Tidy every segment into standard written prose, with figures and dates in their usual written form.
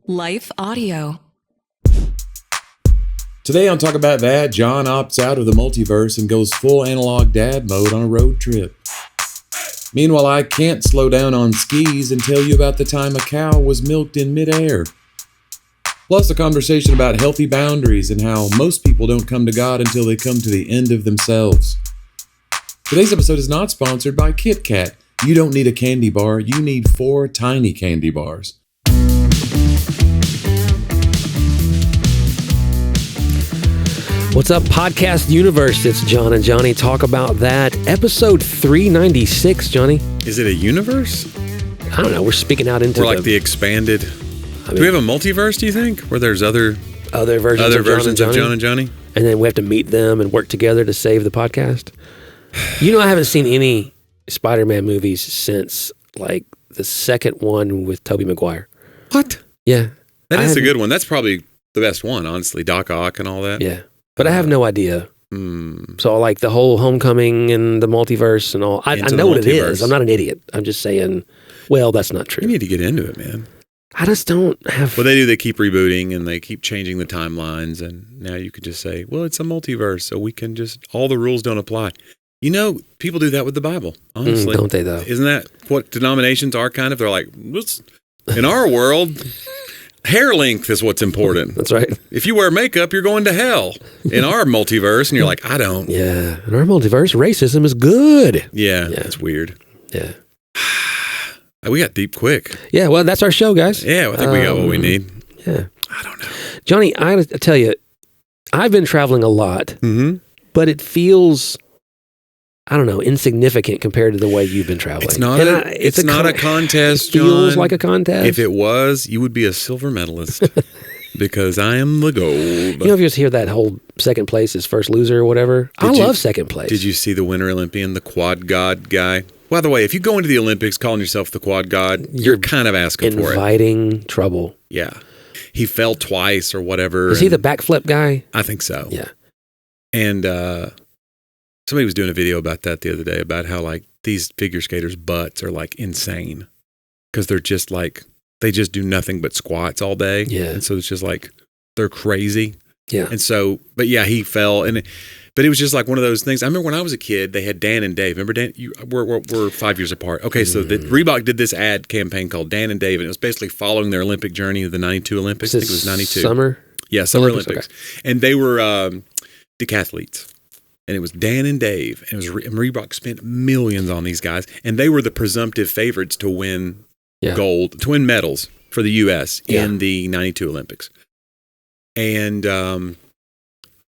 Life Audio. Today on Talk About That, John opts out of the multiverse and goes full analog dad mode on a road trip. Meanwhile, I can't slow down on skis and tell you about the time a cow was milked in midair. Plus a conversation about healthy boundaries and how most people don't come to God until they come to the end of themselves. Today's episode is not sponsored by Kit Kat. You don't need a candy bar, you need 4 tiny candy bars. What's up, Podcast Universe? It's John and Jonnie Talk About That. Episode 396, Jonnie. Is it a universe? I don't know. We're speaking out into the expanded... do we have a multiverse, do you think? Where there's other versions of John and Jonnie? And then we have to meet them and work together to save the podcast? You know, I haven't seen any Spider-Man movies since, like, the second one with Tobey Maguire. What? Yeah. That is a good one. That's probably the best one, honestly. Doc Ock and all that. Yeah. But I have no idea. So, like, the whole Homecoming and the multiverse and all, I know what it is. I'm not an idiot. I'm just saying, well, that's not true. You need to get into it, man. I just don't have... Well, they do. They keep rebooting and they keep changing the timelines. And now you could just say, well, it's a multiverse, so we can just... all the rules don't apply. You know, people do that with the Bible, honestly. Don't they, though? Isn't that what denominations are kind of? They're like, in our world... hair length is what's important. That's right. If you wear makeup, you're going to hell. In our multiverse, and you're like, I don't. Yeah. In our multiverse, racism is good. Yeah. That's weird. Yeah. We got deep quick. Yeah, well, that's our show, guys. Yeah, I think we got what we need. Yeah. I don't know. Jonnie, I gotta tell you, I've been traveling a lot, but it feels... I don't know, insignificant compared to the way you've been traveling. It's not a contest, It feels John. like a contest. If it was, you would be a silver medalist because I am the gold. You know, if you just hear that whole second place is first loser or whatever, I love second place. Did you see the Winter Olympian, the quad god guy? By the way, if you go into the Olympics calling yourself the quad god, you're kind of asking for it. Inviting trouble. Yeah. He fell twice or whatever. Is he the backflip guy? I think so. Yeah. And somebody was doing a video about that the other day, about how, like, these figure skaters' butts are, like, insane because they're just, like, they just do nothing but squats all day. Yeah. And so it's just, like, they're crazy. Yeah. And so, but yeah, he fell. But it was just like one of those things. I remember when I was a kid, they had Dan and Dave. Remember Dan? We're 5 years apart. Okay, so Reebok did this ad campaign called Dan and Dave, and it was basically following their Olympic journey of the 92 Olympics. I think it was 92. Summer? Yeah, Summer Olympics. Okay. And they were decathletes. And it was Dan and Dave. And it was Reebok spent millions on these guys. And they were the presumptive favorites to win gold, to win medals for the U.S. in the 92 Olympics. And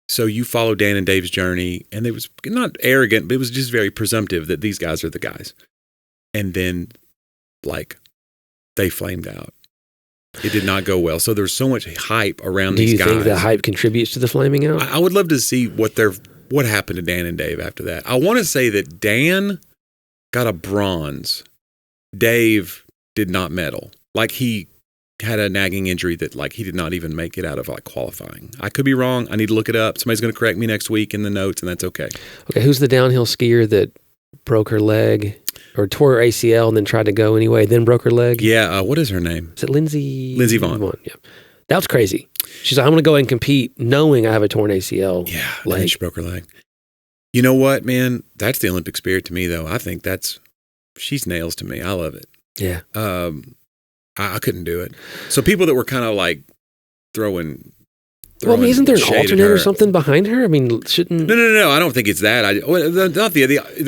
so you follow Dan and Dave's journey. And it was not arrogant, but it was just very presumptive that these guys are the guys. And then, like, they flamed out. It did not go well. So there's so much hype around these guys. Do you think the hype contributes to the flaming out? I would love to see what happened to Dan and Dave after that. I want to say that Dan got a bronze. Dave did not medal. Like, he had a nagging injury that, like, he did not even make it out of, like, qualifying. I could be wrong. I need to look it up. Somebody's going to correct me next week in the notes, and that's okay. Okay, who's the downhill skier that broke her leg or tore her ACL and then tried to go anyway, then broke her leg? Yeah, what is her name? Is it Lindsey? Lindsey Vonn. Yeah. That was crazy. She's like, I'm going to go and compete knowing I have a torn ACL. Yeah, and she broke her leg. You know what, man? That's the Olympic spirit to me, though. I think she's nails to me. I love it. Yeah. I couldn't do it. So people that were kind of like throwing well, I mean, isn't there an shade alternate or something behind her? I mean, shouldn't... No. I don't think it's that.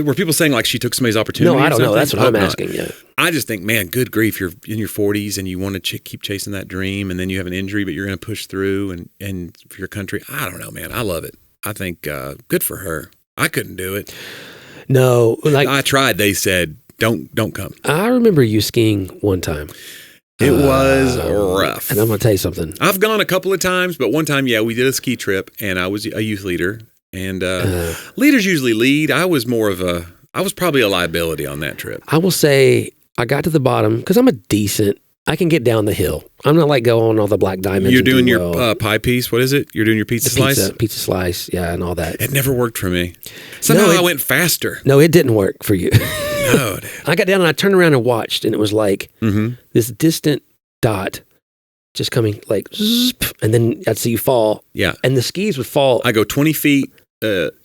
Were people saying like she took somebody's opportunity? No, I don't know. That's what I'm asking, yeah. I just think, man, good grief, you're in your 40s and you want to keep chasing that dream, and then you have an injury, but you're going to push through and for your country. I don't know, man. I love it. I think good for her. I couldn't do it. No. Like, I tried. They said, don't come. I remember you skiing one time. It was rough. And I'm going to tell you something. I've gone a couple of times, but one time, we did a ski trip, and I was a youth leader. And leaders usually lead. I was probably a liability on that trip. I will say I got to the bottom because I can get down the hill. I'm not like go on all the black diamonds. You're doing your pie piece. What is it? You're doing your pizza slice? Pizza slice, yeah, and all that. It never worked for me. Somehow I went faster. No, it didn't work for you. No, dude. I got down and I turned around and watched, and it was like this distant dot just coming like, zip, and then I'd see you fall. Yeah. And the skis would fall. I go 20 feet,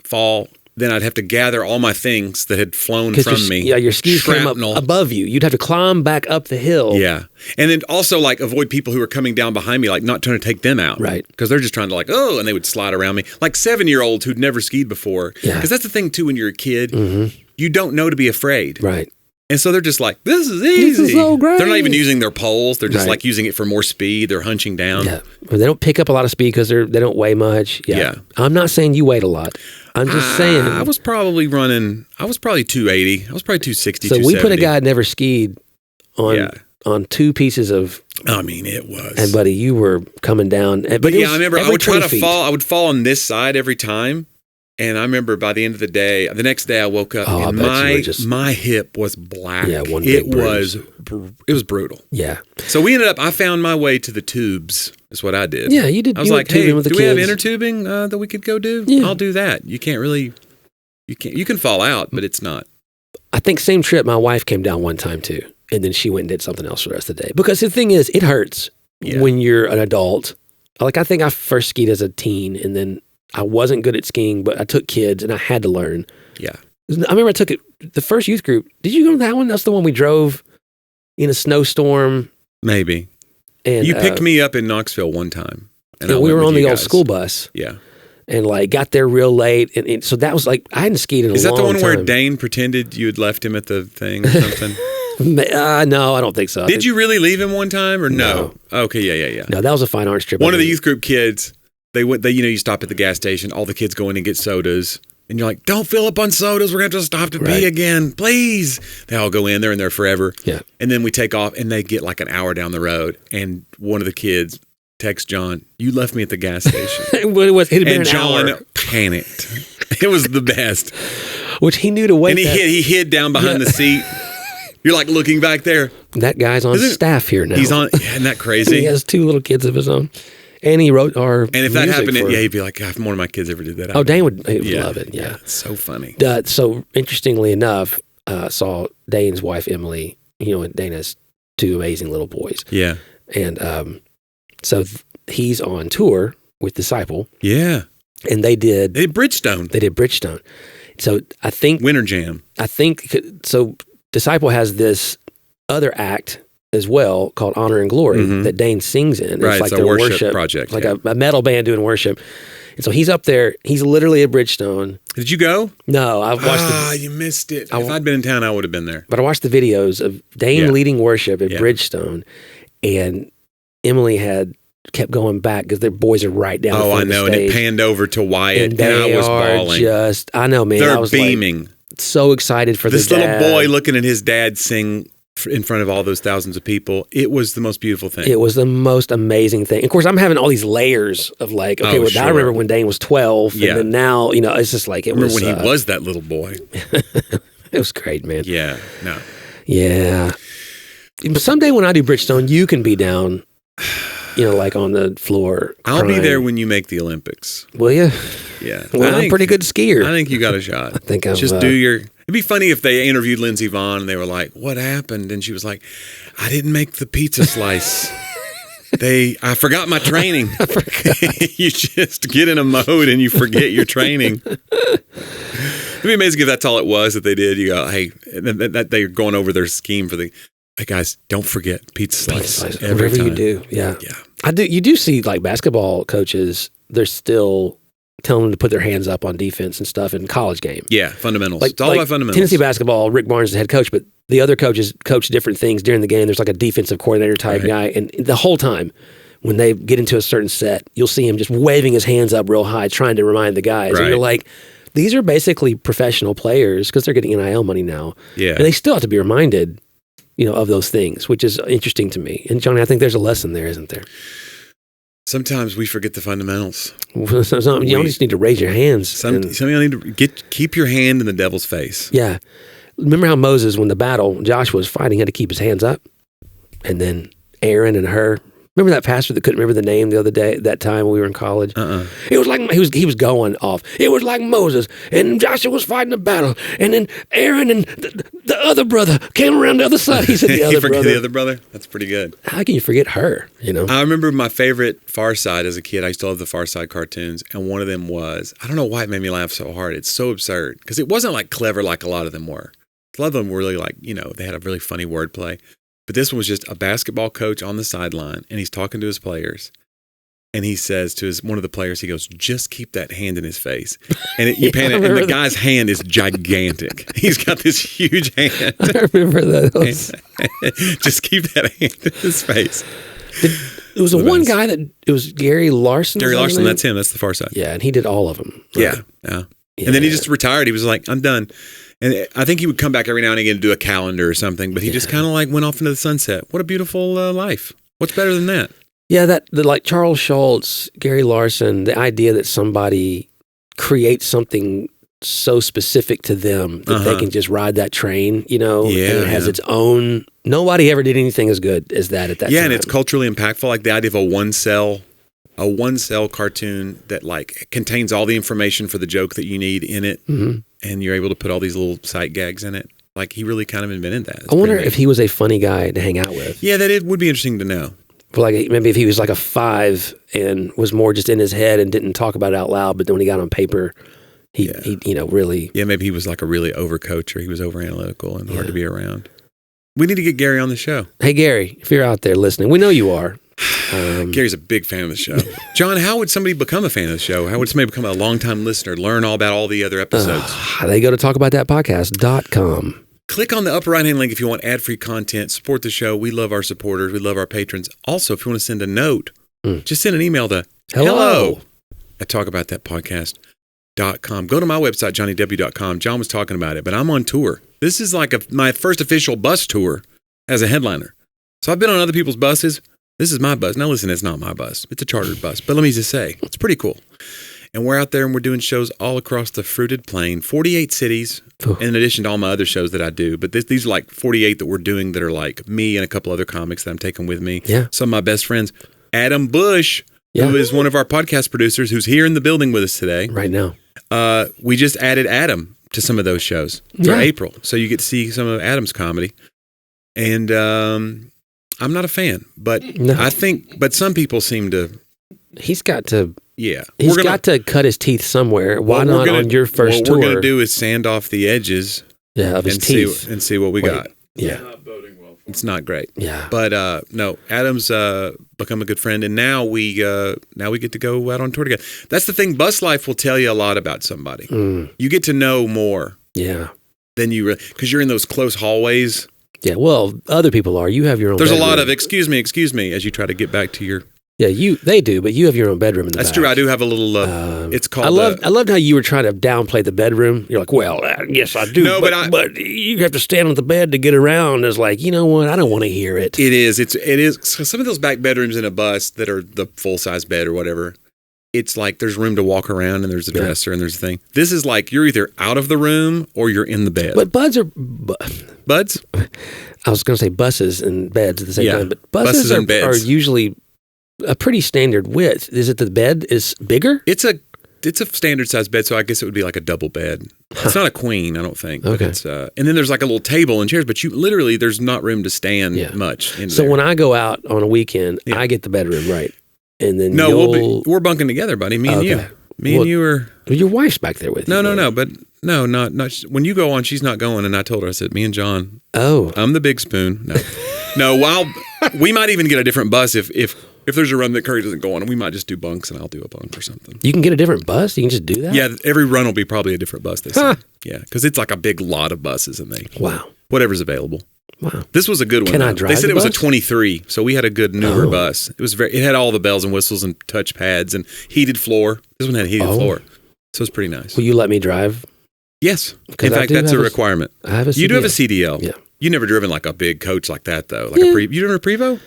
fall. Then I'd have to gather all my things that had flown from me. Yeah, your skis came up above you. You'd have to climb back up the hill. Yeah. And then also like avoid people who are coming down behind me, like not trying to take them out. Right. Because they're just trying to like, oh, and they would slide around me. Like 7-year-olds who'd never skied before. Yeah. Because that's the thing too when you're a kid, you don't know to be afraid. Right. And so they're just like, this is easy. This is so great. They're not even using their poles. They're just like using it for more speed. They're hunching down. Yeah. Well, they don't pick up a lot of speed because they don't weigh much. Yeah. I'm not saying you weighed a lot. I'm just saying. I was probably 280. I was probably 260, So 270. we put a guy that never skied on 2 pieces of. I mean, it was. And buddy, you were coming down. But yeah, I remember I would try to fall. I would fall on this side every time. And I remember by the end of the day, the next day I woke up and my hip was black. Yeah, one big bruise. It was brutal. Yeah. So I found my way to the tubes. Is what I did. Yeah, you did. I was like, hey, do we have inner tubing that we could go do? Yeah. I'll do that. You can fall out, but it's not. I think same trip, my wife came down one time too. And then she went and did something else for the rest of the day. Because the thing is, it hurts when you're an adult. Like I think I first skied as a teen and then I wasn't good at skiing, but I took kids and I had to learn. Yeah. I remember I took it, the first youth group. Did you go to that one? That's the one we drove in a snowstorm. Maybe. And you picked me up in Knoxville one time. And we were on the old school bus. Yeah. And like got there real late. And so that was like, I hadn't skied in a long time. Is that the one where Dane pretended you had left him at the thing or something? No, I don't think so. Did you really leave him one time or no? Okay, yeah. No, that was a fine arts trip. One of the youth group kids, you stop at the gas station, all the kids go in and get sodas. And you're like, don't fill up on sodas. We're going to have to stop to pee again. Please. They all go in. They're in there forever. Yeah. And then we take off and they get like an hour down the road. And one of the kids texts John, you left me at the gas station. It had been and an John hour. panicked. It was the best. Which he knew to wait. And he hid down behind the seat. You're like looking back there. That guy's on staff here now. He's on. Isn't that crazy? He has 2 little kids of his own. And he wrote our And if that happened, he'd be like, God, if one of my kids ever did that. Oh, Dane would love it. Yeah. It's so funny. So interestingly enough, saw Dane's wife, Emily, and Dane has 2 amazing little boys. Yeah. And so he's on tour with Disciple. Yeah. And they did Bridgestone. They did Bridgestone. So I think. Winter Jam. I think, so Disciple has this other act as well called Honor and Glory that Dane sings in. Right, it's like a their worship project. Like a metal band doing worship. And so he's up there. He's literally at Bridgestone. Did you go? No, I've watched you missed it. If I'd been in town, I would have been there. But I watched the videos of Dane leading worship at Bridgestone, and Emily had kept going back because their boys are right down the front of the and stage. it panned over to Wyatt, and they I was are bawling. I know, man. They're I was beaming. So excited for this their little dad. boy looking at his dad sing in front of all those thousands of people. It was the most beautiful thing. It was the most amazing thing. Of course, I'm having all these layers of like, okay, I remember when Dane was 12, and then now, it's just like it was. Remember when he was that little boy? It was great, man. Yeah, no. Yeah. Someday when I do Bridgestone, you can be down, like on the floor. I'll be there when you make the Olympics. Will you? Yeah. Well, I'm a pretty good skier. I think you got a shot. I think I've just do your. It'd be funny if they interviewed Lindsey Vonn and they were like, "What happened?" And she was like, "I didn't make the pizza slice. I forgot my training." You just get in a mode and you forget your training. It'd be amazing if that's all it was that they did. You go, hey, that they're going over their scheme for hey guys, don't forget pizza slice. Every Whatever time. you do, yeah. I do. You do see like basketball coaches, they're still telling them to put their hands up on defense and stuff in college game. Yeah, fundamentals. It's all about fundamentals. Tennessee basketball, Rick Barnes is the head coach, but the other coaches coach different things during the game. There's like a defensive coordinator type guy, and the whole time when they get into a certain set, you'll see him just waving his hands up real high, trying to remind the guys. And you're like, these are basically professional players because they're getting NIL money now. Yeah. And they still have to be reminded, of those things, which is interesting to me. And Jonnie, I think there's a lesson there, isn't there? Sometimes we forget the fundamentals. You just need to raise your hands. Some of y'all need to keep your hand in the devil's face. Yeah. Remember how Moses, when Joshua was fighting, had to keep his hands up? And then Aaron and Hur Remember that pastor that couldn't remember the name the other day, that time when we were in college? It was like, he was going off. It was like Moses, and Joshua was fighting a battle, and then Aaron and the other brother came around the other side. He said the other brother. The other brother? That's pretty good. How can you forget her, you know? I remember my favorite Far Side as a kid. I used to love the Far Side cartoons, and one of them was, I don't know why it made me laugh so hard. It's so absurd, because it wasn't like clever like a lot of them were. A lot of them were really like, you know, they had a really funny wordplay. But this one was just a basketball coach on the sideline, and he's talking to his players. And he says to one of the players, he goes, "Just keep that hand in his face." And and the guy's hand is gigantic. He's got this huge hand. I remember those. Just keep that hand in his face. It was one guy it was Gary Larson. Gary Larson, that's him. That's the Far Side. Yeah, and he did all of them. Right? Yeah. And then he just retired. He was like, "I'm done." And I think he would come back every now and again to do a calendar or something, but he just kind of like went off into the sunset. What a beautiful life. What's better than that? Yeah, like Charles Schultz, Gary Larson, the idea that somebody creates something so specific to them that they can just ride that train, you know, and it has its own. Nobody ever did anything as good as that at that time. Yeah, and it's culturally impactful, like the idea of a one cell cartoon that like contains all the information for the joke that you need in it. Mm-hmm. And you're able to put all these little sight gags in it. Like, he really kind of invented that. I wonder if he was a funny guy to hang out with. Yeah, it would be interesting to know. Like, maybe if he was like a 5 and was more just in his head and didn't talk about it out loud, but then when he got on paper, he you know, really... Yeah, maybe he was like a really over-coach, or he was over-analytical and hard to be around. We need to get Gary on the show. Hey, Gary, if you're out there listening, we know you are. Gary's a big fan of the show. John, how would somebody become a fan of the show? How would somebody become a longtime listener, learn all about all the other episodes? They go to talkaboutthatpodcast.com. Click on the upper right-hand link if you want ad-free content. Support the show. We love our supporters. We love our patrons. Also, if you want to send a note, just send an email to hello@talkaboutthatpodcast.com. Go to my website, johnnyw.com. John was talking about it, but I'm on tour. This is like my first official bus tour as a headliner. So I've been on other people's buses. This is my bus. Now listen, it's not my bus. It's a chartered bus. But let me just say, it's pretty cool. And we're out there and we're doing shows all across the fruited plain, 48 cities, in addition to all my other shows that I do. But these are like 48 that we're doing that are like me and a couple other comics that I'm taking with me. Yeah. Some of my best friends. Adam Bush, who is one of our podcast producers, who's here in the building with us today. Right now. We just added Adam to some of those shows for April. So you get to see some of Adam's comedy. And I'm not a fan, but I think, but some people seem to. He's got to. Yeah. He's got to cut his teeth somewhere. Why not on your first tour? What we're going to do is sand off the edges of his teeth. And see what we got. Yeah. It's not great. Yeah. But no, Adam's become a good friend, and now we get to go out on tour together. That's the thing. Bus life will tell you a lot about somebody. You get to know more. Yeah. Than you, because you're in those close hallways. Yeah, well, other people are. You have your own There's bedroom. a lot of, excuse me, as you try to get back to your... Yeah, they do, but you have your own bedroom in the back. That's true. I do have a little, it's called... I loved how you were trying to downplay the bedroom. You're like, well, yes, I do, no, but you have to stand on the bed to get around. It's like, you know what? I don't want to hear it. It is. Some of those back bedrooms in a bus that are the full-size bed or whatever, it's like there's room to walk around and there's a dresser and there's a thing. This is like you're either out of the room or you're in the bed. But buds? I was going to say buses and beds at the same time, but buses are usually a pretty standard width. Is it the bed is bigger? It's a standard size bed, so I guess it would be like a double bed. It's not a queen, I don't think. Okay. But and then there's like a little table and chairs, but there's not room to stand much. So when I go out on a weekend, I get the bedroom, right? And then we're bunking together, buddy. Me and you. And you are. Your wife's back there with you. No. But no, not when you go on. She's not going. And I told her, I said, me and John. Oh, I'm the big spoon. No. While we might even get a different bus if there's a run that Curry doesn't go on, we might just do bunks and I'll do a bunk or something. You can get a different bus. You can just do that. Yeah, every run will be probably a different bus. They say. Yeah, because it's like a big lot of buses and whatever's available. Wow. This was a good one. Can I drive They said it was a bus? 23, so we had a good newer bus. It had all the bells and whistles and touch pads and heated floor. This one had heated floor. So it's pretty nice. Will you let me drive? Yes. In fact, that's a requirement. I have a CDL. You do have a CDL. Yeah. You never driven like a big coach like that though. You driven a Prevost?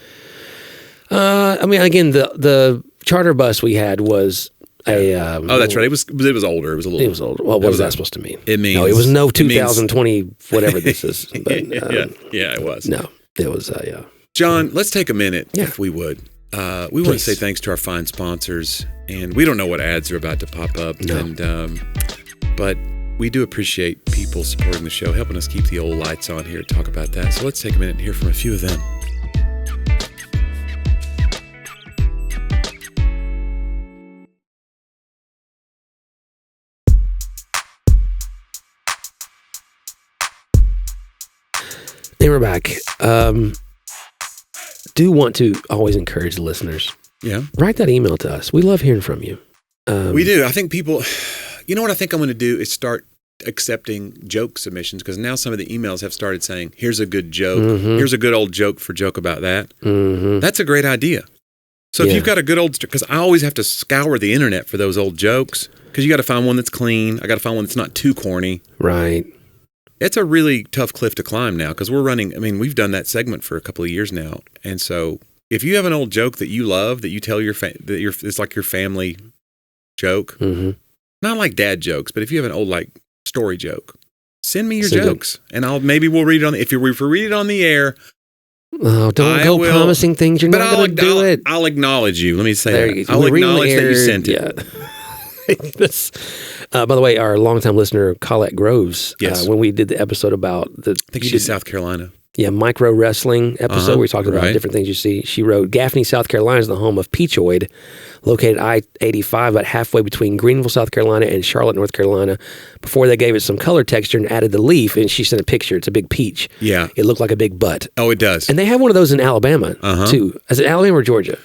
I mean, again, the charter bus we had was a. That's right. It was older. It was a little. It was older. Well, what does that supposed to mean? It means no. It was no 2020 whatever this is. But, yeah, it was. No, it was. John, let's take a minute if we would. we want to say thanks to our fine sponsors, and we don't know what ads are about to pop up, but we do appreciate people supporting the show, helping us keep the old lights on here, talk about that. So let's take a minute and hear from a few of them. And we're back. Do want to always encourage the listeners. Yeah. Write that email to us. We love hearing from you. We do. I think people, you know what I think I'm going to do is start accepting joke submissions, because now some of the emails have started saying, here's a good joke. Mm-hmm. Here's a good old joke for Joke About That. Mm-hmm. That's a great idea. So if you've got a good old, because I always have to scour the internet for those old jokes, because you got to find one that's clean. I got to find one that's not too corny. Right. It's a really tough cliff to climb now, because we're running, I mean, we've done that segment for a couple of years now. And so if you have an old joke that you love, that you tell it's like your family joke, not like dad jokes, but if you have an old like story joke, send me your jokes, and maybe we'll read it on, if we read it on the air. Oh, don't go promising things you're not going to do it. I'll acknowledge you. Let me say there that. I'll acknowledge that you sent it. Yeah. By the way, our longtime listener, Colette Groves, when we did the episode about I think she's South Carolina. Yeah, micro wrestling episode where we talked about different things you see. She wrote, Gaffney, South Carolina is the home of Peachoid, located I-85, about halfway between Greenville, South Carolina and Charlotte, North Carolina. Before they gave it some color texture and added the leaf, and she sent a picture. It's a big peach. Yeah. It looked like a big butt. Oh, it does. And they have one of those in Alabama, too. Is it Alabama or Georgia?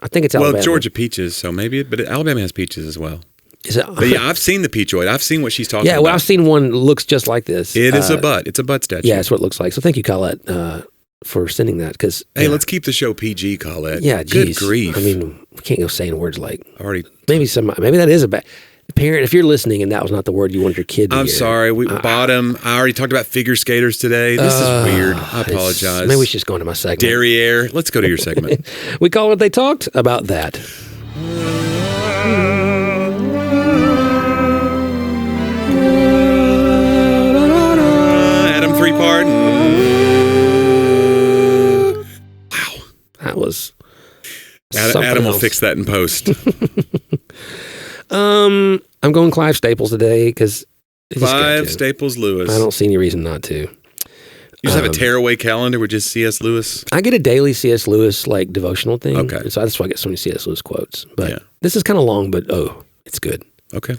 I think it's Alabama. Well, Georgia peaches, so maybe, but Alabama has peaches as well. Is it? But yeah, I've seen the Peachoid. I've seen what she's talking about. Yeah, well, I've seen one that looks just like this. It is a butt. It's a butt statue. Yeah, that's what it looks like. So thank you, Colette, for sending that. Hey, let's keep the show PG, Colette. Yeah, geez. Good grief. I mean, we can't go saying words like, maybe that is a bad parent. If you're listening and that was not the word you wanted your kid to hear. I'm sorry. Bottom. I already talked about figure skaters today. This is weird. I apologize. Maybe we should just go into my segment. Derriere. Let's go to your segment. We call it They Talked About That. Adam 3-part. Wow. That was Adam will fix that in post. I'm going Clive Staples today because Clive Staples Lewis. I don't see any reason not to. You just have a tearaway calendar with just C.S. Lewis? I get a daily C.S. Lewis like devotional thing. Okay. So that's why I get so many C.S. Lewis quotes. But this is kind of long, but it's good. Okay.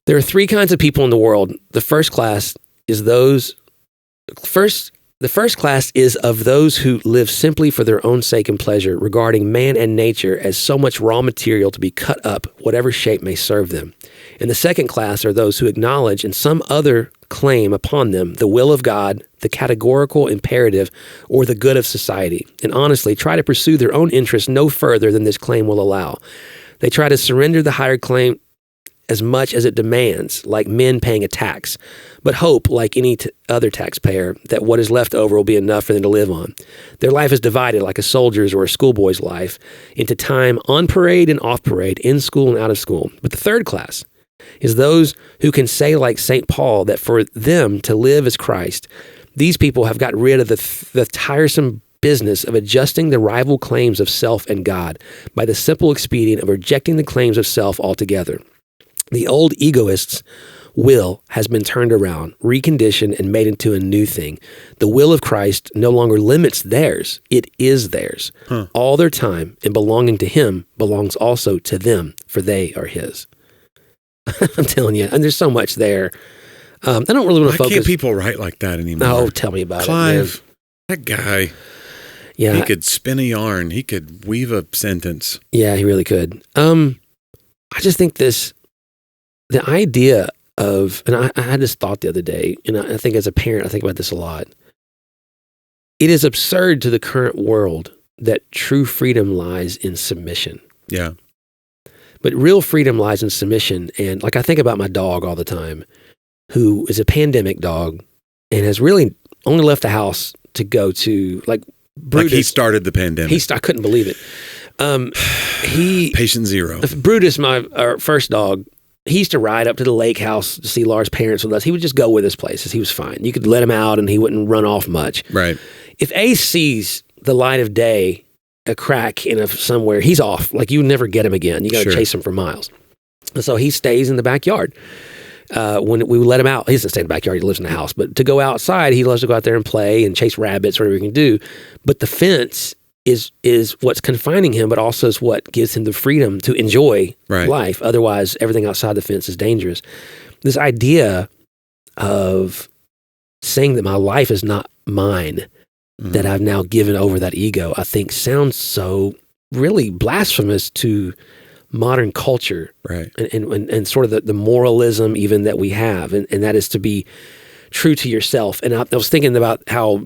There are three kinds of people in the world. The first class is The first class is of those who live simply for their own sake and pleasure, regarding man and nature as so much raw material to be cut up, whatever shape may serve them. And the second class are those who acknowledge in some other claim upon them the will of God, the categorical imperative, or the good of society, and honestly try to pursue their own interests no further than this claim will allow. They try to surrender the higher claim as much as it demands, like men paying a tax, but hope, like any other taxpayer, that what is left over will be enough for them to live on. Their life is divided, like a soldier's or a schoolboy's life, into time on parade and off parade, in school and out of school. But the third class is those who can say, like St. Paul, that for them to live is Christ. These people have got rid of the tiresome business of adjusting the rival claims of self and God by the simple expedient of rejecting the claims of self altogether. The old egoist's will has been turned around, reconditioned, and made into a new thing. The will of Christ no longer limits theirs. It is theirs. All their time and belonging to Him belongs also to them, for they are His. I'm telling you, and there's so much there. I don't really want to focus. Why can't people write like that anymore? Oh, tell me about Clive, it, that guy. Yeah, he could spin a yarn. He could weave a sentence. Yeah, he really could. I just think the idea of, and I had this thought the other day, and I think as a parent, I think about this a lot. It is absurd to the current world that true freedom lies in submission. Yeah. But real freedom lies in submission. And like I think about my dog all the time, who is a pandemic dog and has really only left the house to go to like Brutus. Like he started the pandemic. I couldn't believe it. Patient zero. Brutus, our first dog, he used to ride up to the lake house to see Lara's parents with us. He would just go with us places. He was fine. You could let him out and he wouldn't run off much. Right. If Ace sees the light of day a crack in somewhere, he's off. Like, you never get him again. You got to Sure. chase him for miles. And so he stays in the backyard. When we let him out, he doesn't stay in the backyard, he lives in the house. But to go outside, he loves to go out there and play and chase rabbits, whatever he can do. But the fence is what's confining him, but also is what gives him the freedom to enjoy life. Otherwise, everything outside the fence is dangerous. This idea of saying that my life is not mine, that I've now given over that ego, I think sounds so really blasphemous to modern culture, and sort of the moralism even that we have, and that is to be true to yourself. And I was thinking about how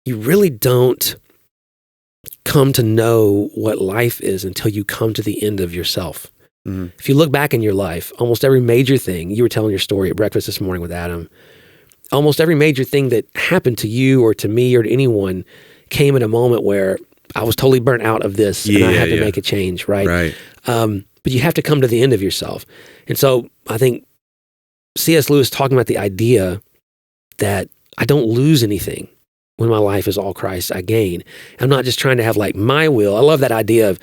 you really don't come to know what life is until you come to the end of yourself. If you look back in your life, almost every major thing, you were telling your story at breakfast this morning with Adam, almost every major thing that happened to you or to me or to anyone came in a moment where I was totally burnt out of this and I had to make a change, right? But you have to come to the end of yourself. And so I think C.S. Lewis talking about the idea that I don't lose anything when my life is all Christ, I gain. I'm not just trying to have like my will. I love that idea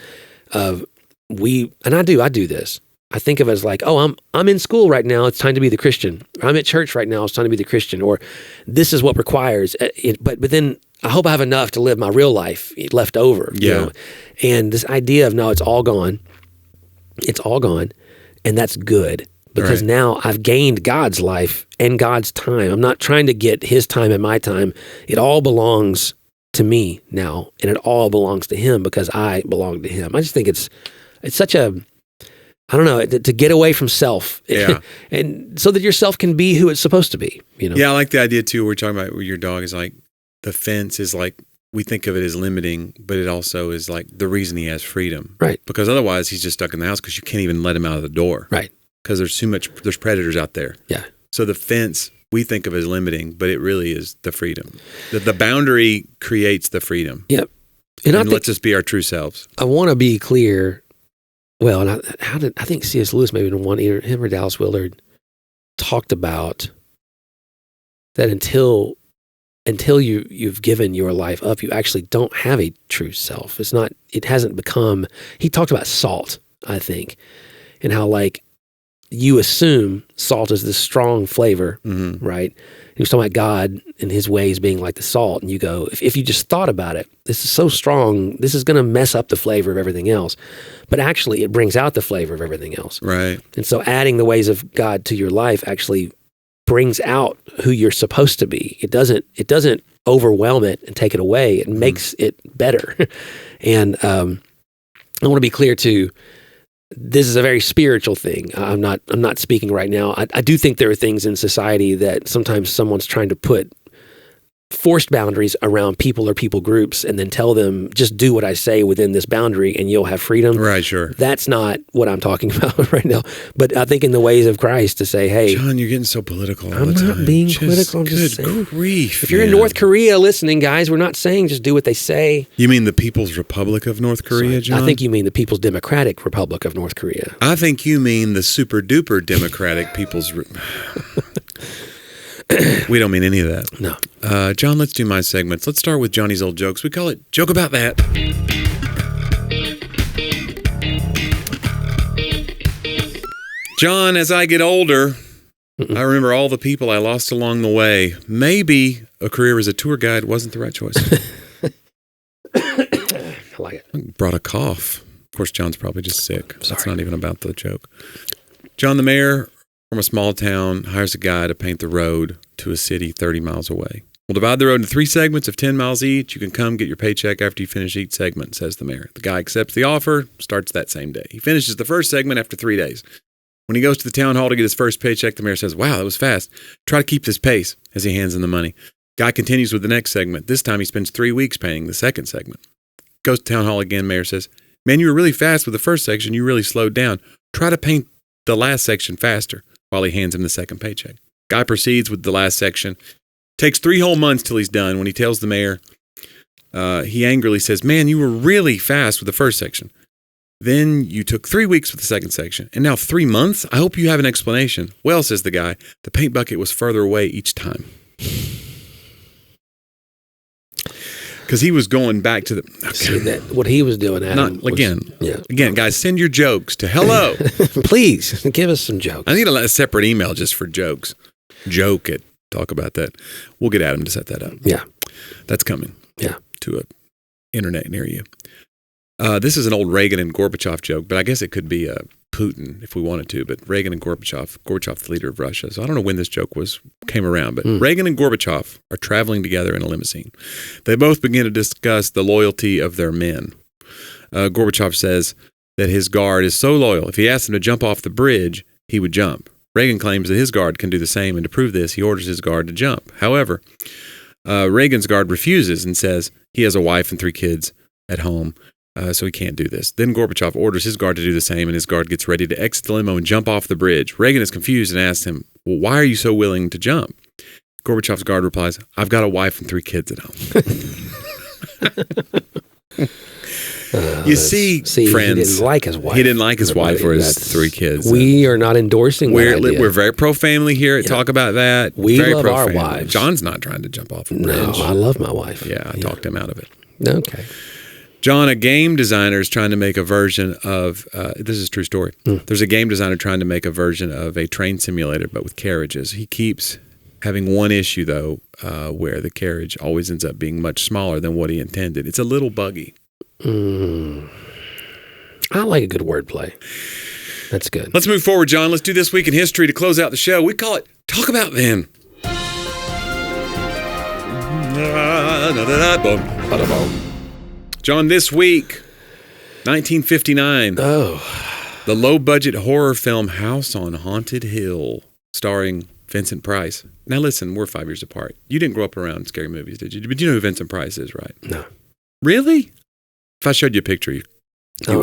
of and I do this. I think of it as like, oh, I'm in school right now, it's time to be the Christian. I'm at church right now, it's time to be the Christian. Or this is what requires. But then I hope I have enough to live my real life left over. You know? And this idea of, no, it's all gone. It's all gone. And that's good. Because now I've gained God's life and God's time. I'm not trying to get his time and my time. It all belongs to me now. And it all belongs to him because I belong to him. I just think it's such a, I don't know, to get away from self. And so that yourself can be who it's supposed to be. You know? Yeah, I like the idea too. We're talking about where your dog is like, the fence is like, we think of it as limiting, but it also is like the reason he has freedom. Right. Because otherwise he's just stuck in the house because you can't even let him out of the door. Right. Because there's predators out there. Yeah. So the fence we think of as limiting, but it really is the freedom. The boundary creates the freedom. Yep. And lets us be our true selves. I want to be clear. Well, and I think C.S. Lewis maybe in one, either him or Dallas Willard talked about that until you've given your life up, you actually don't have a true self. It hasn't become, he talked about salt, I think, and how like you assume salt is this strong flavor, right? He was talking about God and his ways being like the salt. And you go, if you just thought about it, this is so strong, this is going to mess up the flavor of everything else. But actually it brings out the flavor of everything else. Right. And so adding the ways of God to your life actually brings out who you're supposed to be. It doesn't overwhelm it and take it away. It makes it better. And I want to be clear too, this is a very spiritual thing. I'm not speaking right now. I do think there are things in society that sometimes someone's trying to put forced boundaries around people or people groups and then tell them, just do what I say within this boundary and you'll have freedom. Right, sure. That's not what I'm talking about right now. But I think in the ways of Christ to say, hey. John, you're getting so political all I'm the time. not being political. I'm just saying. Grief, if you're in North Korea listening, guys, we're not saying just do what they say. You mean the People's Republic of North Korea, John? I think you mean the People's Democratic Republic of North Korea. I think you mean the super duper democratic People's... We don't mean any of that. No. John, let's do my segments. Let's start with Johnny's old jokes. We call it Joke About That. John, as I get older, I remember all the people I lost along the way. Maybe a career as a tour guide wasn't the right choice. I like it. Brought a cough. Of course, John's probably just sick. That's not even about the joke. John, the mayor from a small town, hires a guy to paint the road to a city 30 miles away. We'll divide the road into 3 segments of 10 miles each. You can come get your paycheck after you finish each segment, says the mayor. The guy accepts the offer, starts that same day. He finishes the first segment after 3 days. When he goes to the town hall to get his first paycheck, the mayor says, wow, that was fast. Try to keep this pace, as he hands him the money. Guy continues with the next segment. This time he spends 3 weeks painting the second segment. Goes to town hall again, mayor says, man, you were really fast with the first section. You really slowed down. Try to paint the last section faster, while he hands him the second paycheck. Guy proceeds with the last section. Takes 3 whole months till he's done. When he tells the mayor, he angrily says, man, you were really fast with the first section. Then you took 3 weeks with the second section. And now 3 months? I hope you have an explanation. Well, says the guy, the paint bucket was further away each time. Because he was going back to the... See, what he was doing, Adam, Again, guys, send your jokes to hello. Please, give us some jokes. I need a separate email just for jokes. Joke it. Talk about that. We'll get Adam to set that up. Yeah. That's coming. Yeah. To an internet near you. This is an old Reagan and Gorbachev joke, but I guess it could be Putin if we wanted to. But Reagan and Gorbachev, the leader of Russia. So I don't know when this joke came around, but Reagan and Gorbachev are traveling together in a limousine. They both begin to discuss the loyalty of their men. Gorbachev says that his guard is so loyal, if he asked him to jump off the bridge, he would jump. Reagan claims that his guard can do the same, and to prove this, he orders his guard to jump. However, Reagan's guard refuses and says he has a wife and 3 kids at home, so he can't do this. Then Gorbachev orders his guard to do the same, and his guard gets ready to exit the limo and jump off the bridge. Reagan is confused and asks him, well, why are you so willing to jump? Gorbachev's guard replies, I've got a wife and 3 kids at home. You see, friends, he didn't like his wife. He didn't like his wife or his 3 kids. We are not endorsing that idea. We're very pro-family here. Talk about that. We very love our wives. John's not trying to jump off a bridge. No, I love my wife. Yeah, I talked him out of it. Okay. John, a game designer is trying to make a version of, this is a true story. There's a game designer trying to make a version of a train simulator, but with carriages. He keeps having one issue, though, where the carriage always ends up being much smaller than what he intended. It's a little buggy. I like a good wordplay. That's good. Let's move forward, John. Let's do This Week in History to close out the show. We call it Talk About Then. John, this week, 1959. Oh. The low-budget horror film House on Haunted Hill, starring Vincent Price. Now listen, we're 5 years apart. You didn't grow up around scary movies, did you? But you know who Vincent Price is, right? No. Really? If I showed you a picture, I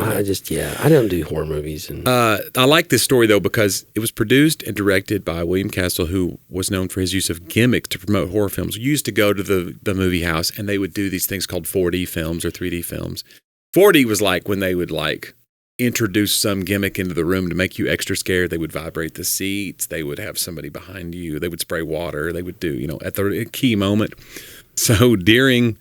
don't do horror movies. And I like this story, though, because it was produced and directed by William Castle, who was known for his use of gimmicks to promote horror films. We used to go to the movie house, and they would do these things called 4D films or 3D films. 4D was like when they would introduce some gimmick into the room to make you extra scared. They would vibrate the seats. They would have somebody behind you. They would spray water. They would do, at the key moment. So during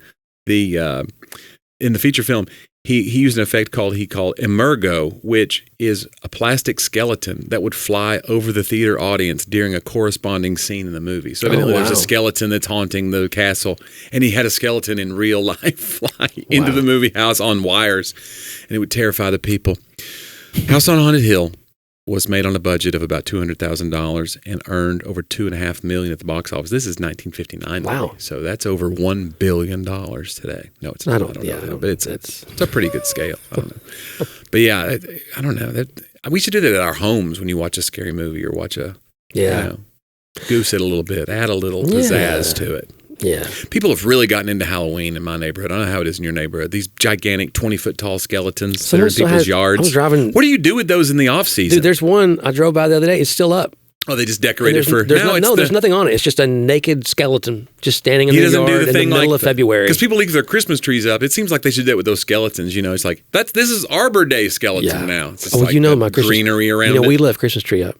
in the feature film, he used an effect he called emergo, which is a plastic skeleton that would fly over the theater audience during a corresponding scene in the movie. So evidently there's a skeleton that's haunting the castle, and he had a skeleton in real life fly into the movie house on wires, and it would terrify the people. House on Haunted Hill was made on a budget of about $200,000 and earned over $2.5 million at the box office. This is 1959. Wow! So that's over $1 billion today. No, it's not. I don't know, but it's a pretty good scale. I don't know. But yeah, I don't know. We should do that at our homes when you watch a scary movie or watch goose it a little bit, add a little pizzazz to it. Yeah. People have really gotten into Halloween in my neighborhood. I don't know how it is in your neighborhood. These gigantic 20-foot tall skeletons that are in people's yards. What do you do with those in the off-season? Dude, there's one I drove by the other day. It's still up. Oh, they just decorated for... There's nothing on it. It's just a naked skeleton just standing in the yard in the middle of February. Because people leave their Christmas trees up. It seems like they should do it with those skeletons. It's like, this is Arbor Day skeleton now. It's just my greenery around it. We left Christmas tree up.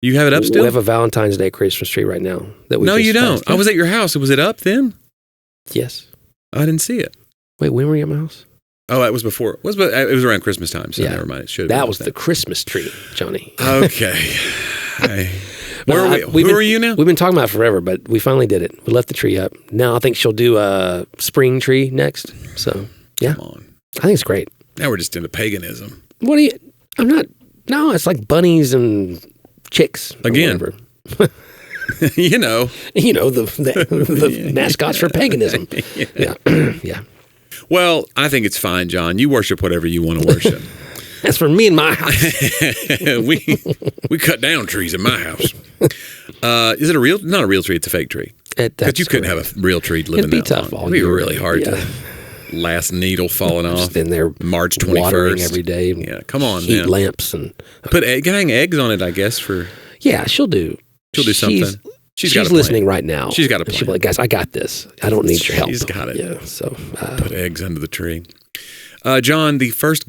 You have it up still? We have a Valentine's Day Christmas tree right now. No, you don't. I was at your house. Was it up then? Yes. I didn't see it. Wait, when were you at my house? Oh, that was before. It was around Christmas time, so never mind. It should have been. That was the Christmas tree, Johnny. Okay. Where are we? Who are you now? We've been talking about it forever, but we finally did it. We left the tree up. Now I think she'll do a spring tree next. So, yeah. Come on. I think it's great. Now we're just into paganism. No, it's like bunnies and chicks. Again. The mascots for paganism. Yeah. Well, I think it's fine, John. You worship whatever you want to worship. That's for me and my house. we cut down trees in my house. Is it not a real tree? It's a fake tree. But you couldn't have a real tree living It'd be that tough long. It'd be really hard to last needle falling off. Just in there March 21st. Watering every day. Yeah, come on. Heat lamps and hang eggs on it, I guess. She'll do. She'll do something. She's listening right now. She's got a plan. She'll be like, guys, I got this. I don't need your help. She's got it. Yeah. So put eggs under the tree. John, the first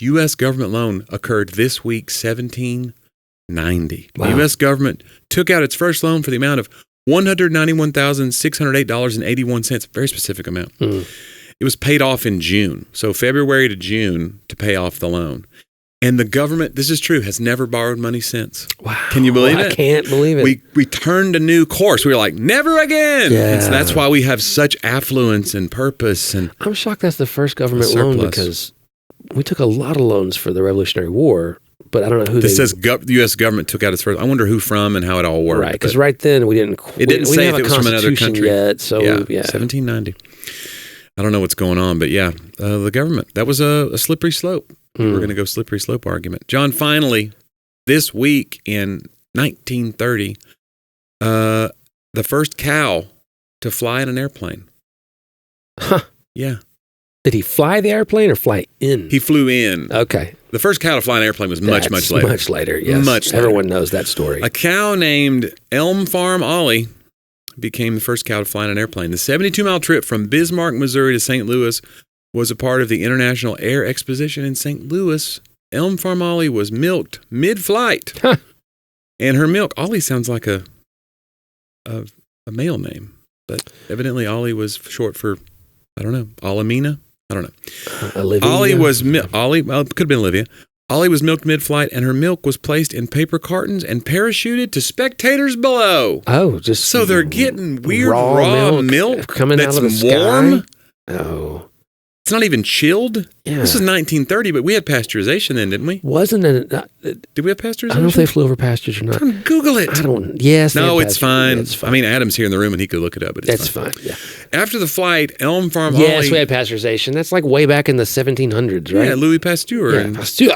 U.S. government loan occurred this week, 1790. Wow. The U.S. government took out its first loan for the amount of $191,608.81. Very specific amount. It was paid off in June. So February to June to pay off the loan. And the government, this is true, has never borrowed money since. Wow. Can you believe it? I can't believe it. We turned a new course. We were like, never again. Yeah. And so that's why we have such affluence and purpose. And I'm shocked that's the first government loan because we took a lot of loans for the Revolutionary War, but I don't know who this says the U.S. government took out its first. I wonder who from and how it all worked. Right, because right then we didn't. It didn't say if it was from another country yet. So yeah, 1790. I don't know what's going on, but yeah, the government. That was a slippery slope. We're going to go slippery slope argument. John, finally, this week in 1930, the first cow to fly in an airplane. Huh. Yeah. Did he fly the airplane or fly in? He flew in. Okay. The first cow to fly an airplane was much later. Much later, yes. Much later. Everyone knows that story. A cow named Elm Farm Ollie became the first cow to fly in an airplane. The 72-mile trip from Bismarck, Missouri to St. Louis was a part of the International Air Exposition in St. Louis. Elm Farm Ollie was milked mid-flight. Huh. And her milk, Ollie sounds like a male name, but evidently Ollie was short for, I don't know, Olamina? I don't know. Olivia? Ollie was, Ollie, well, it could have been Olivia. Ollie was milked mid-flight, and her milk was placed in paper cartons and parachuted to spectators below. Oh, just so they're getting weird raw milk coming that's out of the warm. Sky? Oh. It's not even chilled. Yeah. This is 1930, but we had pasteurization then, didn't we? Wasn't it? Did we have pasteurization? I don't know if they flew over pastures or not. Google it. I don't. Yes. No, it's fine. Yeah, it's fine. I mean, Adam's here in the room and he could look it up, but it's fine. Yeah. After the flight, Elm Farm Yes, Ollie, we had pasteurization. That's like way back in the 1700s, right? Yeah, Louis Pasteur. Yeah, Pasteur.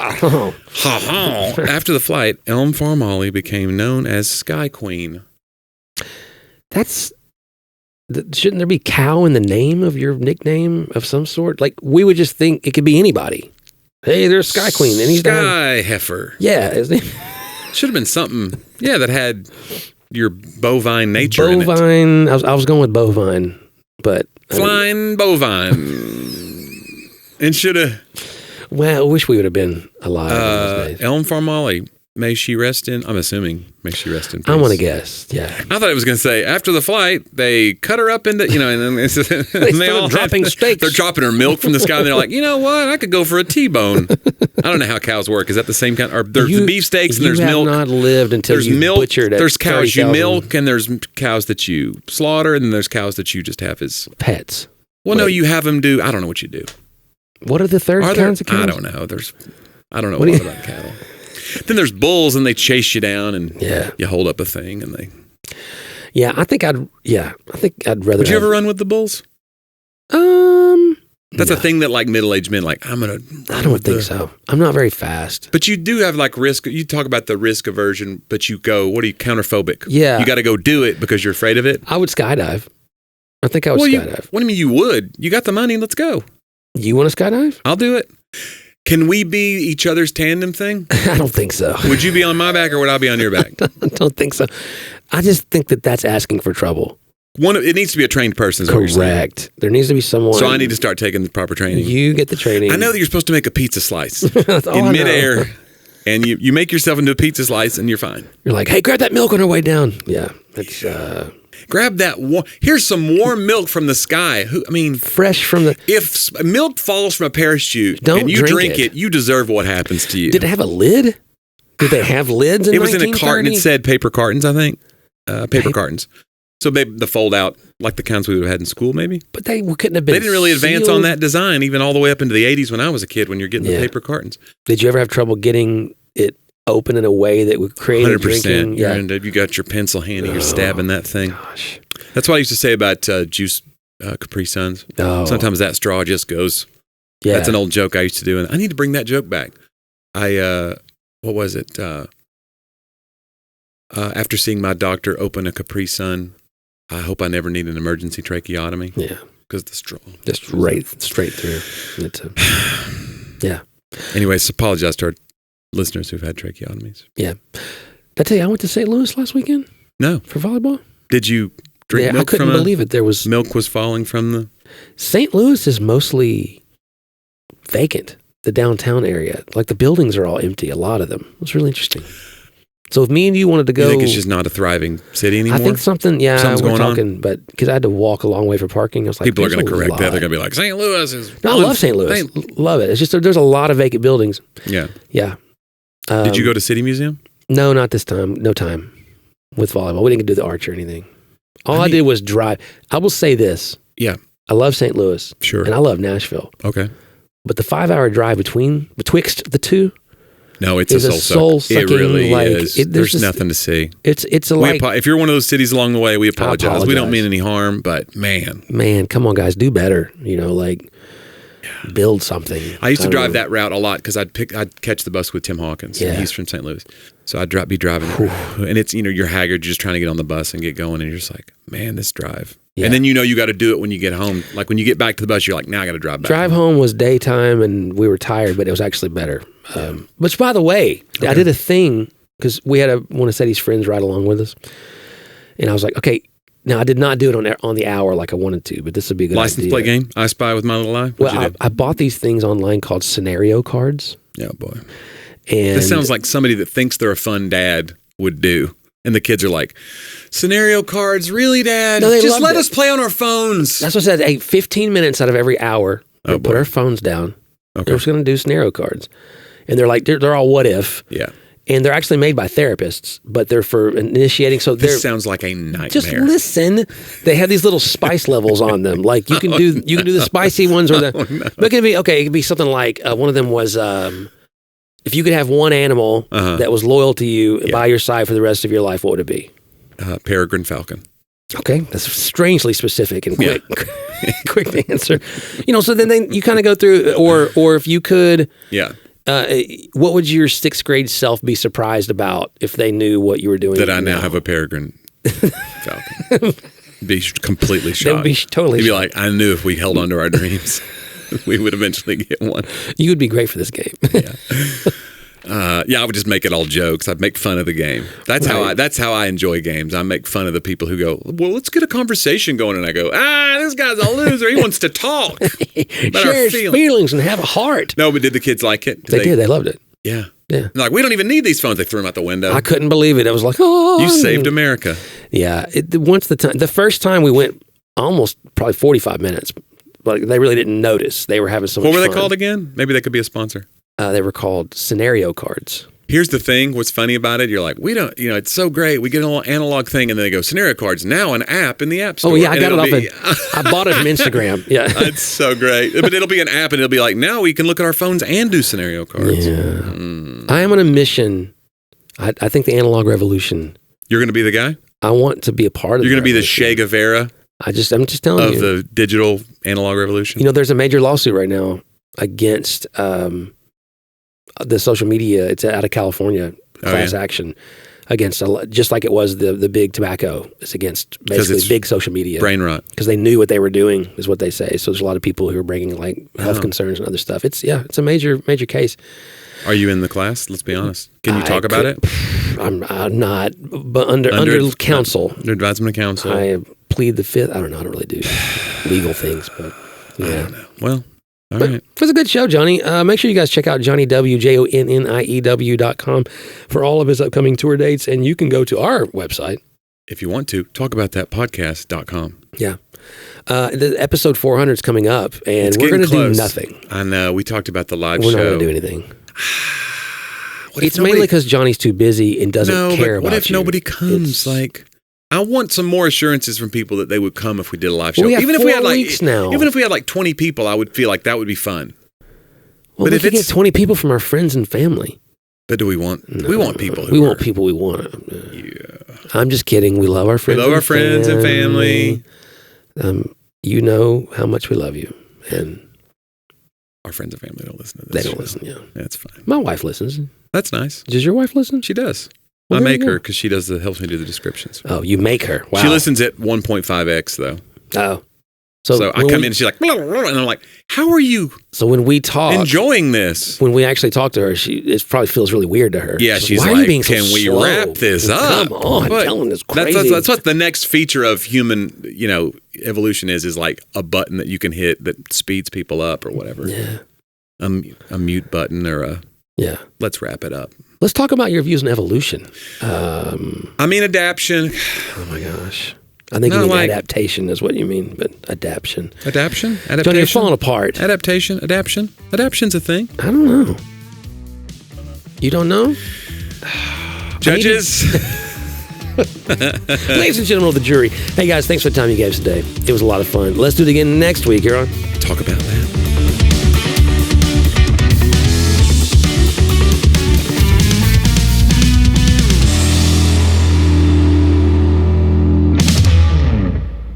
After the flight, Elm Farm Ollie became known as Sky Queen. Shouldn't there be cow in the name of your nickname of some sort? Like, we would just think it could be anybody. Hey, there's Sky Queen. And he's Sky Heifer. Yeah. Isn't he? Should have been something, that had your bovine nature in it. Bovine. I was going with bovine, but... Flying bovine. And should have... Well, I wish we would have been alive in those days. Elm Farm Ollie. May she rest in, I'm assuming, may she rest in peace. I want to guess, yeah. I thought it was going to say, after the flight, they cut her up into, and then they all dropping steaks. They're dropping her milk from the sky, and they're like, you know what, I could go for a T-bone. I don't know how cows work. Is that the same kind? Or there's beefsteaks and there's milk. You have not lived until you butchered at There's cows 30,000. you milk, and there's cows that you slaughter, and then there's cows that you just have as... pets. Well, no, you have them do, I don't know what you do. What are the third kinds of cows? I don't know. I don't know a lot about cattle. Then there's bulls, and they chase you down, and you hold up a thing, and they. Yeah, I think I'd rather. Would you ever run with the bulls? That's a thing that like middle-aged men like. I don't think so. I'm not very fast. But you do have like risk. You talk about the risk aversion, but you go. What are you counterphobic? Yeah, you got to go do it because you're afraid of it. I would skydive. I think I would skydive. What do you mean you would? You got the money. Let's go. You want to skydive? I'll do it. Can we be each other's tandem thing? I don't think so. Would you be on my back or would I be on your back? I don't think so. I just think that's asking for trouble. It needs to be a trained person. Correct. There needs to be someone. So I need to start taking the proper training. You get the training. I know that you're supposed to make a pizza slice in midair, and you make yourself into a pizza slice, and you're fine. You're like, hey, grab that milk on our way down. Yeah, it's. Grab that. Here's some warm milk from the sky. Fresh from the. If milk falls from a parachute and you drink it, you deserve what happens to you. Did it have a lid? Did they have lids? It was in a carton. It said paper cartons. I think paper cartons. So the fold out like the kinds we would have had in school, maybe. But they couldn't have been. They didn't really advance on that design, even all the way up into the 80s when I was a kid. When you're getting the paper cartons. Did you ever have trouble getting it open in a way that would create 100%. Drinking? Yeah, and you got your pencil handy, you're stabbing that thing. Gosh. That's what I used to say about juice Capri Suns. Oh. Sometimes that straw just goes. Yeah. That's an old joke I used to do, and I need to bring that joke back. What was it? After seeing my doctor open a Capri Sun, I hope I never need an emergency tracheotomy. Yeah. Because the straw. Just straight through. Yeah. Anyways, apologize to our listeners who've had tracheotomies. Yeah. Did I tell you I went to St. Louis last weekend? No. For volleyball? Did you drink milk? I couldn't believe it. Milk was falling from the... St. Louis is mostly vacant, the downtown area. Like the buildings are all empty, a lot of them. It was really interesting. So if me and you wanted to go, You think it's just not a thriving city anymore? I think something's going we're on? talking, but because I had to walk a long way for parking, I was like, People are going to there's a correct that. lot. They're going to be like, St. Louis is. No, I love St. Louis. Love it. It's just there's a lot of vacant buildings. Yeah. Yeah. Did you go to City Museum? No, not this time. No time with volleyball. We didn't do the arch or anything. All I did was drive. I will say this. Yeah. I love St. Louis. Sure. And I love Nashville. Okay. But the 5-hour drive betwixt the two. No, it's is a soul-sucking. It really is. There's nothing to see. It's a like. If you're one of those cities along the way, we apologize. We don't mean apologize. any harm, but man, come on, guys, do better. Build something. I used to drive that route a lot because I'd catch the bus with Tim Hawkins. Yeah. He's from St. Louis, so I'd be driving, and it's you're haggard, you're just trying to get on the bus and get going, and you're just like, man, this drive. Yeah. And then you got to do it when you get home. Like when you get back to the bus, you're like, now I got to drive back. Drive home was daytime, and we were tired, but it was actually better. Which, by the way, I did a thing because we had one of Sadie's friends ride along with us, and I was like, okay. Now I did not do it on the hour like I wanted to, but this would be a good license idea. plate game. I Spy with My Little Eye. Well, I bought these things online called scenario cards. Yeah, boy. And this sounds like somebody that thinks they're a fun dad would do. And the kids are like, scenario cards, really, Dad? No, just let us play on our phones. That's what I said. Hey, 15 minutes out of every hour, we put our phones down. Okay. We're just going to do scenario cards. And they're like, they're all what if. Yeah. And they're actually made by therapists, but they're for initiating. So this sounds like a nightmare. Just listen. They have these little spice levels on them. Like you can do the spicy ones or the. But it could be something like one of them was if you could have one animal that was loyal to you by your side for the rest of your life, what would it be? Peregrine falcon. Okay, that's strangely specific and quick. Quick to answer. So then you kind of go through, or if you could. Yeah. What would your 6th grade self be surprised about if they knew what you were doing? That I now have a peregrine falcon. Be completely shocked. They would be totally They'd be shocked. like, I knew if we held on to our dreams, we would eventually get one. You would be great for this game. I would just make it all jokes. I'd make fun of the game. That's how I enjoy games. I make fun of the people who go, well, let's get a conversation going. And I go, this guy's a loser. He wants to talk. Share his feelings and have a heart. No, but did the kids like it? They did. They loved it. Yeah. Yeah. They're like, we don't even need these phones. They threw them out the window. I couldn't believe it. I was like, you saved America. Yeah. The first time we went almost probably 45 minutes, but they really didn't notice. They were having so much fun. What were they called again? Maybe they could be a sponsor. They were called scenario cards. Here's the thing. What's funny about it? You're like, we don't, it's so great. We get a little analog thing, and then they go scenario cards. Now an app in the App Store. Oh yeah, I got it off. I bought it from Instagram. Yeah, it's so great. But it'll be an app, and it'll be like, now we can look at our phones and do scenario cards. Yeah. I am on a mission. I think the analog revolution. You're going to be the guy. I want to be a part of. You're going to be the Che Guevara. I'm just telling you of the digital analog revolution. There's a major lawsuit right now against the social media. It's out of California. Class action against just like it was the big tobacco. It's against basically big social media. Brain rot. Because they knew what they were doing, is what they say. So there's a lot of people who are bringing like health concerns and other stuff. It's a major case. Are you in the class? Let's be honest. Can you talk about it? I'm not, but under counsel. Under advisement of counsel. I plead the fifth. I don't know. I don't really do legal things, but yeah. I don't know. Well. All but right. It was a good show, Jonnie. Make sure you guys check out JonnieW.com for all of his upcoming tour dates. And you can go to our website. If you want to, talkaboutthatpodcast.com. Yeah. The episode 400 is coming up, and we're going to do nothing. I know. We talked about the live show. We're not going to do anything. It's mainly because Johnny's too busy and doesn't care about you. What if nobody comes? I want some more assurances from people that they would come if we did a live show. Well, even if we had now. Even if we had like 20 people, I would feel like that would be fun. Well, but we could get 20 people from our friends and family. But do we want? No, we want people. We want people we want. Yeah. I'm just kidding. We love our friends. We love our friends and family. You know how much we love you, and our friends and family don't listen to this. They don't listen. Yeah, that's fine. My wife listens. That's nice. Does your wife listen? She does. Well, I make her because she helps me do the descriptions. Oh, you make her. Wow. She listens at 1.5x though. Oh. So I come in and she's like, blah, blah, blah, and I'm like, how are you? So when we talk, enjoying this, when we actually talk to her, it probably feels really weird to her. Yeah, she's like, like, are you being so can we slow? wrap this up? Come on, telling this crazy. That's what the next feature of human, evolution is like a button that you can hit that speeds people up or whatever. Yeah, a mute button or a yeah. Let's wrap it up. Let's talk about your views on evolution. I mean, adaption. Oh my gosh. I think you mean adaptation is what you mean, but adaption. Adaption? Jonnie, you're falling apart. Adaptation? Adaption? Adaption's a thing. I don't know. You don't know? Judges. Ladies and gentlemen of the jury. Hey guys, thanks for the time you gave us today. It was a lot of fun. Let's do it again next week. You're on. Talk about that.